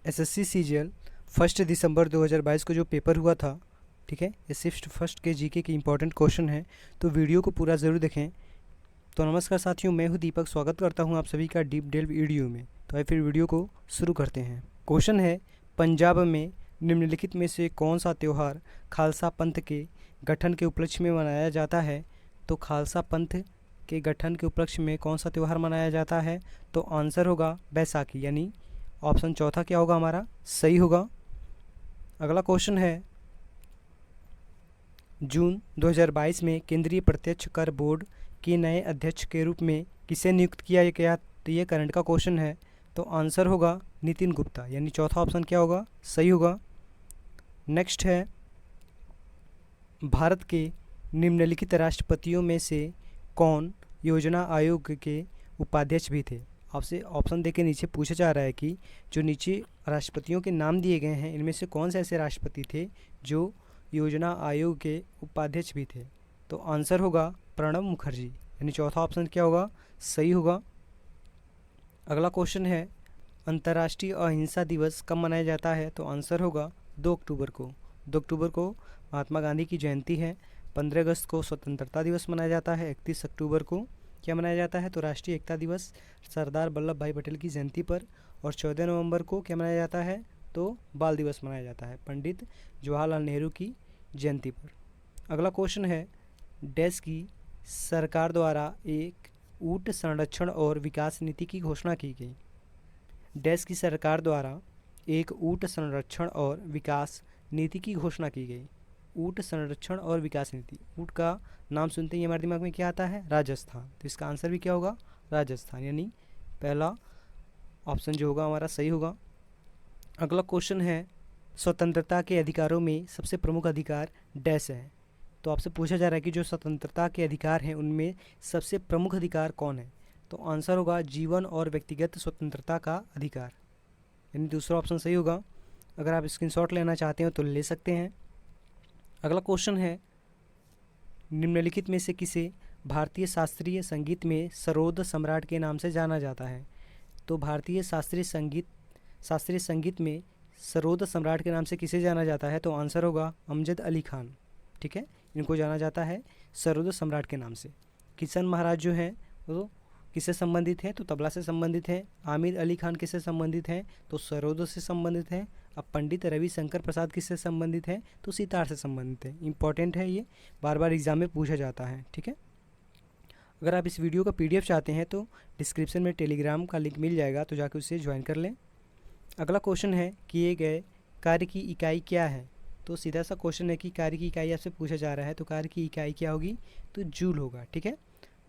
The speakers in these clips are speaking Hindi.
एसएससी सीजीएल 1 दिसंबर 2022 को जो पेपर हुआ था, ठीक है, ये सिर्फ फर्स्ट के जीके के इंपॉर्टेंट क्वेश्चन है, तो वीडियो को पूरा ज़रूर देखें। तो नमस्कार साथियों, मैं हूं दीपक, स्वागत करता हूं आप सभी का डीप डेल वीडियो में। तो आइए फिर वीडियो को शुरू करते हैं। क्वेश्चन है, पंजाब में निम्नलिखित में से कौन सा त्यौहार खालसा पंथ के गठन के उपलक्ष्य में मनाया जाता है? तो खालसा पंथ के गठन के उपलक्ष्य में कौन सा त्यौहार मनाया जाता है? तो आंसर होगा बैसाखी, यानी ऑप्शन चौथा क्या होगा हमारा, सही होगा। अगला क्वेश्चन है, जून 2022 में केंद्रीय प्रत्यक्ष कर बोर्ड के नए अध्यक्ष के रूप में किसे नियुक्त किया गया? तो ये करंट का क्वेश्चन है, तो आंसर होगा नितिन गुप्ता, यानी चौथा ऑप्शन क्या होगा, सही होगा। नेक्स्ट है, भारत के निम्नलिखित राष्ट्रपतियों में से कौन योजना आयोग के उपाध्यक्ष भी थे? आपसे ऑप्शन देके नीचे पूछा जा रहा है कि जो नीचे राष्ट्रपतियों के नाम दिए गए हैं, इनमें से कौन से ऐसे राष्ट्रपति थे जो योजना आयोग के उपाध्यक्ष भी थे? तो आंसर होगा प्रणब मुखर्जी, यानी चौथा ऑप्शन क्या होगा, सही होगा। अगला क्वेश्चन है, अंतर्राष्ट्रीय अहिंसा दिवस कब मनाया जाता है? तो आंसर होगा 2 अक्टूबर को। 2 अक्टूबर को महात्मा गांधी की जयंती है। 15 अगस्त को स्वतंत्रता दिवस मनाया जाता है। 31 अक्टूबर को क्या मनाया जाता है? तो राष्ट्रीय एकता दिवस सरदार वल्लभ भाई पटेल की जयंती पर। और 14 नवंबर को क्या मनाया जाता है? तो बाल दिवस मनाया जाता है, पंडित जवाहरलाल नेहरू की जयंती पर। अगला क्वेश्चन है, डैश की सरकार द्वारा एक ऊंट संरक्षण और विकास नीति की घोषणा की गई? डैश की सरकार द्वारा एक ऊंट संरक्षण और विकास नीति की घोषणा की गई। ऊंट संरक्षण और विकास नीति, ऊंट का नाम सुनते ही हमारे दिमाग में क्या आता है? राजस्थान। तो इसका आंसर भी क्या होगा? राजस्थान, यानी पहला ऑप्शन जो होगा हमारा सही होगा। अगला क्वेश्चन है, स्वतंत्रता के अधिकारों में सबसे प्रमुख अधिकार डैश है? तो आपसे पूछा जा रहा है कि जो स्वतंत्रता के अधिकार हैं उनमें सबसे प्रमुख अधिकार कौन है? तो आंसर होगा जीवन और व्यक्तिगत स्वतंत्रता का अधिकार, यानी दूसरा ऑप्शन सही होगा। अगर आप स्क्रीनशॉट लेना चाहते हो तो ले सकते हैं। अगला क्वेश्चन है, निम्नलिखित में से किसे भारतीय शास्त्रीय संगीत में सरोद सम्राट के नाम से जाना जाता है? तो भारतीय शास्त्रीय संगीत में सरोद सम्राट के नाम से किसे जाना जाता है? तो आंसर होगा अमजद अली खान, ठीक है, इनको जाना जाता है सरोद सम्राट के नाम से। किशन महाराज जो हैं वो किससे संबंधित हैं? तो तबला से संबंधित हैं। आमिर अली खान किससे संबंधित हैं? तो सरोद से संबंधित हैं। अब पंडित रविशंकर प्रसाद किससे संबंधित हैं? तो सितार से संबंधित हैं। इंपॉर्टेंट है, ये बार बार एग्जाम में पूछा जाता है, ठीक है। अगर आप इस वीडियो का PDF चाहते हैं तो डिस्क्रिप्शन में टेलीग्राम का लिंक मिल जाएगा, तो जाकर उससे ज्वाइन कर लें। अगला क्वेश्चन है, किए गए कार्य की इकाई क्या है? तो सीधा सा क्वेश्चन है कि कार्य की इकाई आपसे पूछा जा रहा है, तो कार्य की इकाई क्या होगी? तो जूल होगा, ठीक है।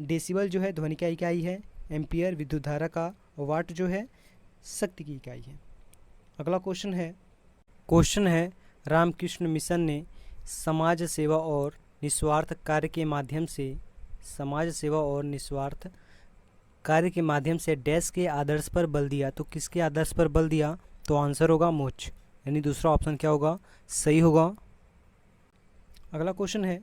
डेसिबल जो है ध्वनि का इकाई है, एम्पियर विद्युत धारा का, वाट जो है शक्ति की इकाई है। अगला क्वेश्चन है, रामकृष्ण मिशन ने समाज सेवा और निस्वार्थ कार्य के माध्यम से डैश के आदर्श पर बल दिया? तो किसके आदर्श पर बल दिया? तो आंसर होगा मोक्ष, यानी दूसरा ऑप्शन क्या होगा, सही होगा। अगला क्वेश्चन है,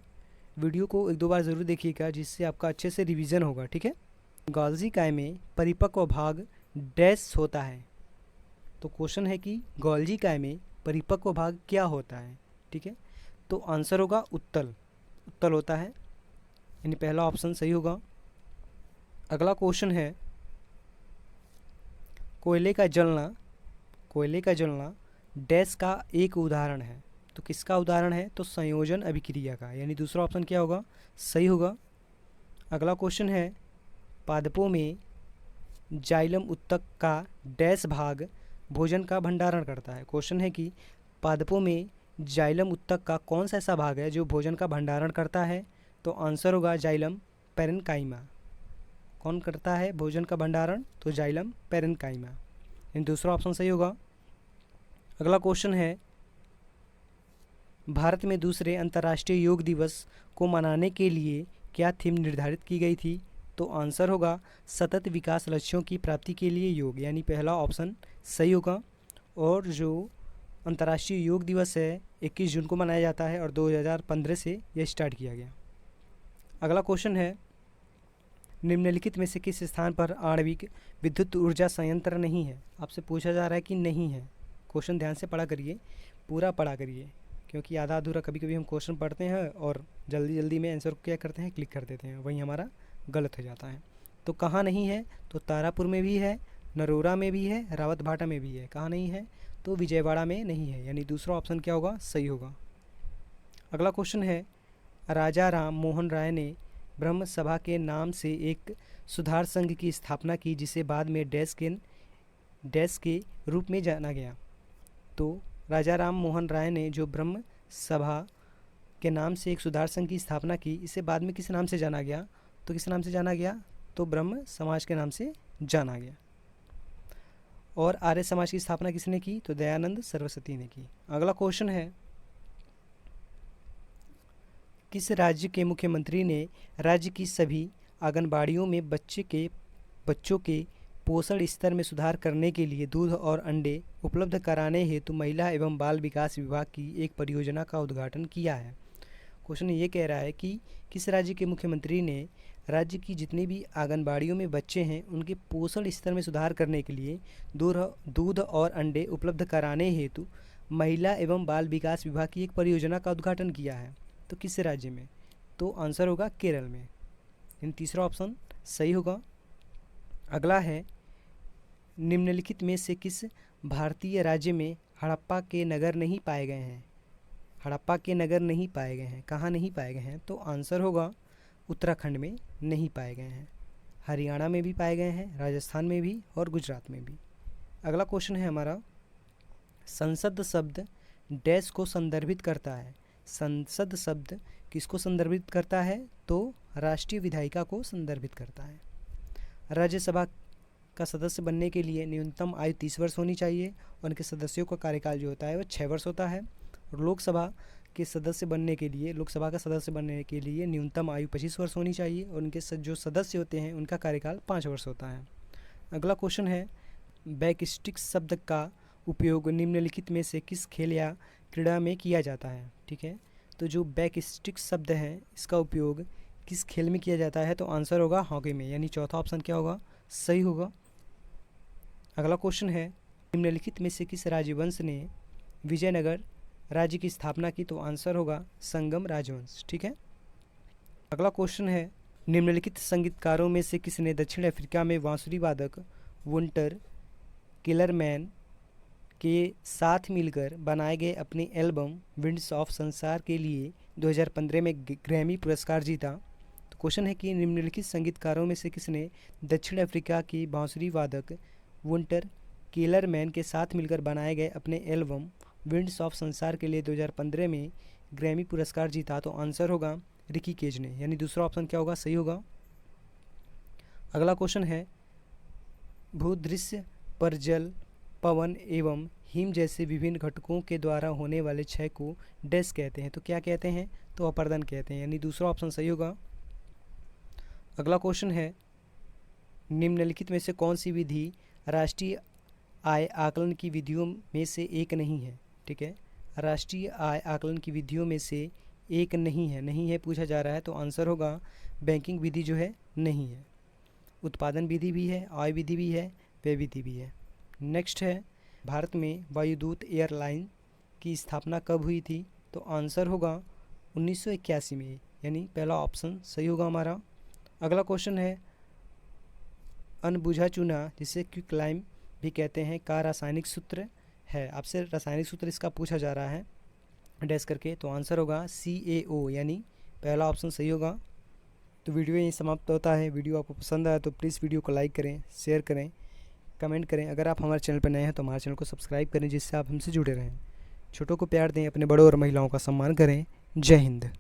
वीडियो को 1-2 बार ज़रूर देखिएगा जिससे आपका अच्छे से रिवीजन होगा, ठीक है। गॉल्जी काय में परिपक्व भाग डैश होता है? तो क्वेश्चन है कि गॉल्जी काय में परिपक्व भाग क्या होता है, ठीक है। तो आंसर होगा उत्तल होता है, यानी पहला ऑप्शन सही होगा। अगला क्वेश्चन है, कोयले का जलना डैश का एक उदाहरण है? तो किसका उदाहरण है? तो संयोजन अभिक्रिया का, यानी दूसरा ऑप्शन क्या होगा, सही होगा। अगला क्वेश्चन है, पादपों में जाइलम उत्तक का डैश भाग भोजन का भंडारण करता है? क्वेश्चन है कि पादपों में जाइलम उत्तक का कौन सा ऐसा भाग है जो भोजन का भंडारण करता है? तो आंसर होगा जाइलम पेरेन्काइमा। कौन करता है भोजन का भंडारण? तो जाइलम पेरेन्काइमा, इन दूसरा ऑप्शन सही होगा। अगला क्वेश्चन है, भारत में दूसरे अंतर्राष्ट्रीय योग दिवस को मनाने के लिए क्या थीम निर्धारित की गई थी? तो आंसर होगा सतत विकास लक्ष्यों की प्राप्ति के लिए योग, यानी पहला ऑप्शन सही होगा। और जो अंतर्राष्ट्रीय योग दिवस है 21 जून को मनाया जाता है और 2015 से यह स्टार्ट किया गया। अगला क्वेश्चन है, निम्नलिखित में से किस स्थान पर आणविक विद्युत ऊर्जा संयंत्र नहीं है? आपसे पूछा जा रहा है कि नहीं है, क्वेश्चन ध्यान से पढ़ा करिए, पूरा पढ़ा करिए, क्योंकि आधा अधूरा कभी कभी हम क्वेश्चन पढ़ते हैं और जल्दी जल्दी में आंसर को क्या करते हैं, क्लिक कर देते हैं, वहीं हमारा गलत हो जाता है। तो कहाँ नहीं है, तो तारापुर में भी है, नरोरा में भी है, रावतभाटा में भी है। कहाँ नहीं है, तो विजयवाड़ा में नहीं है, यानी दूसरा ऑप्शन क्या होगा, सही होगा। अगला क्वेश्चन है, राजा राम मोहन राय ने ब्रह्म सभा के नाम से एक सुधार संघ की स्थापना की, जिसे बाद में डैश के रूप में जाना गया। तो राजा राम मोहन राय ने जो ब्रह्म सभा के नाम से एक सुधार संघ की स्थापना की, इसे बाद में किस नाम से जाना गया, तो किस नाम से जाना गया, तो ब्रह्म समाज के नाम से जाना गया। और आर्य समाज की स्थापना किसने की, तो दयानंद सरस्वती ने की। अगला क्वेश्चन है, किस राज्य के मुख्यमंत्री ने राज्य की सभी आंगनबाड़ियों में बच्चों के पोषण स्तर में सुधार करने के लिए दूध और अंडे उपलब्ध कराने हेतु महिला एवं बाल विकास विभाग की एक परियोजना का उद्घाटन किया है। क्वेश्चन ये कह रहा है कि किस राज्य के मुख्यमंत्री ने राज्य की जितनी भी आंगनबाड़ियों में बच्चे हैं उनके पोषण स्तर में सुधार करने के लिए दूध और अंडे उपलब्ध कराने हेतु महिला एवं बाल विकास विभाग की एक परियोजना का उद्घाटन किया है। तो किस राज्य में, तो आंसर होगा केरल में, इन तीसरा ऑप्शन सही होगा। अगला है, निम्नलिखित में से किस भारतीय राज्य में हड़प्पा के नगर नहीं पाए गए हैं। हड़प्पा के नगर नहीं पाए गए हैं, कहाँ नहीं पाए गए हैं, तो आंसर होगा उत्तराखंड में नहीं पाए गए हैं, हरियाणा में भी पाए गए हैं, राजस्थान में भी और गुजरात में भी। अगला क्वेश्चन है हमारा, संसद शब्द डैश को संदर्भित करता है। संसद शब्द किसको संदर्भित करता है, तो राष्ट्रीय विधायिका को संदर्भित करता है। राज्यसभा का सदस्य बनने के लिए न्यूनतम आयु 30 वर्ष होनी चाहिए और उनके सदस्यों का कार्यकाल जो होता है वह 6 वर्ष होता है। और लोकसभा का सदस्य बनने के लिए न्यूनतम आयु 25 वर्ष होनी चाहिए और उनके जो सदस्य होते हैं उनका कार्यकाल 5 वर्ष होता है। अगला क्वेश्चन है, बैकस्टिक्स शब्द का उपयोग निम्नलिखित में से किस खेल या क्रीड़ा में किया जाता है। ठीक है, तो जो बैकस्टिक्स शब्द है इसका उपयोग किस खेल में किया जाता है, तो आंसर होगा हॉकी में, यानी चौथा ऑप्शन क्या होगा, सही होगा। अगला क्वेश्चन है, निम्नलिखित में से किस राजवंश ने विजयनगर राज्य की स्थापना की, तो आंसर होगा संगम राजवंश। ठीक है। अगला क्वेश्चन है, निम्नलिखित संगीतकारों में से किसने दक्षिण अफ्रीका में बांसुरी वादक वुंटर किलरमैन के साथ मिलकर बनाए गए अपने एल्बम विंड्स ऑफ संसार के लिए 2015 में ग्रैमी पुरस्कार जीता। तो क्वेश्चन है कि निम्नलिखित संगीतकारों में से किसने दक्षिण अफ्रीका की बांसुरी वादक वुंटर किलरमैन के साथ मिलकर बनाए गए अपने एल्बम विंड्स ऑफ संसार के लिए 2015 में ग्रैमी पुरस्कार जीता, तो आंसर होगा रिकी केज ने, यानी दूसरा ऑप्शन क्या होगा, सही होगा। अगला क्वेश्चन है, भूदृश्य पर जल, पवन एवं हिम जैसे विभिन्न घटकों के द्वारा होने वाले क्षय को डैश कहते हैं, तो क्या कहते हैं, तो अपर्दन कहते हैं, यानी दूसरा ऑप्शन सही होगा। अगला क्वेश्चन है, निम्नलिखित में से कौन सी विधि राष्ट्रीय आय आकलन की विधियों में से एक नहीं है। ठीक है, राष्ट्रीय आय आकलन की विधियों में से एक नहीं है पूछा जा रहा है, तो आंसर होगा बैंकिंग विधि जो है नहीं है। उत्पादन विधि भी है, आय विधि भी है, व्यय विधि भी है। नेक्स्ट है, भारत में वायुदूत एयरलाइन की स्थापना कब हुई थी, तो आंसर होगा 1981 में, यानी पहला ऑप्शन सही होगा हमारा। अगला क्वेश्चन है, अनबुझा चूना जिसे क्विकलाइम भी कहते हैं का रासायनिक सूत्र है। आपसे रासायनिक सूत्र इसका पूछा जा रहा है डैश करके, तो आंसर होगा CaO, यानी पहला ऑप्शन सही होगा। तो वीडियो यहीं समाप्त होता है। वीडियो आपको पसंद आया तो प्लीज़ वीडियो को लाइक करें, शेयर करें, कमेंट करें। अगर आप हमारे चैनल पर नए हैं तो हमारे चैनल को सब्सक्राइब करें, जिससे आप हमसे जुड़े रहें। छोटों को प्यार दें, अपने बड़ों और महिलाओं का सम्मान करें। जय हिंद।